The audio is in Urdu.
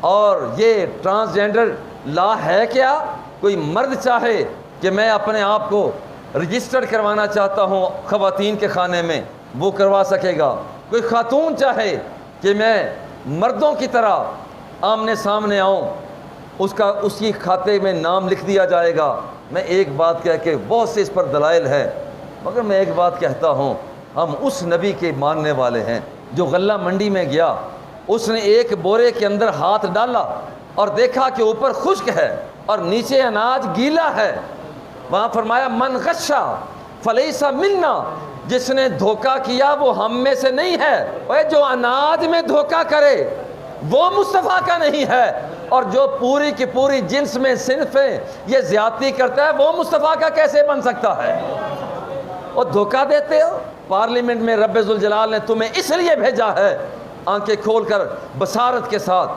اور یہ ٹرانسجینڈر لا ہے کیا؟ کوئی مرد چاہے کہ میں اپنے آپ کو رجسٹر کروانا چاہتا ہوں خواتین کے خانے میں، وہ کروا سکے گا۔ کوئی خاتون چاہے کہ میں مردوں کی طرح آمنے سامنے آؤں، اس کی کھاتے میں نام لکھ دیا جائے گا۔ میں ایک بات کہہ کے، بہت سے اس پر دلائل ہے، مگر میں ایک بات کہتا ہوں، ہم اس نبی کے ماننے والے ہیں جو غلہ منڈی میں گیا، اس نے ایک بورے کے اندر ہاتھ ڈالا اور دیکھا کہ اوپر خشک ہے اور نیچے اناج گیلا ہے۔ وہاں فرمایا من غشا فلیس منا، جس نے دھوکہ کیا وہ ہم میں سے نہیں ہے۔ اور جو اناج میں دھوکہ کرے وہ مصطفیٰ کا نہیں ہے، اور جو پوری کی پوری جنس میں صنف ہے یہ زیادتی کرتا ہے، وہ مصطفیٰ کا کیسے بن سکتا ہے؟ اور دھوکہ دیتے ہو۔ پارلیمنٹ میں رب ذوالجلال نے تمہیں اس لیے بھیجا ہے، آنکھیں کھول کر بصارت کے ساتھ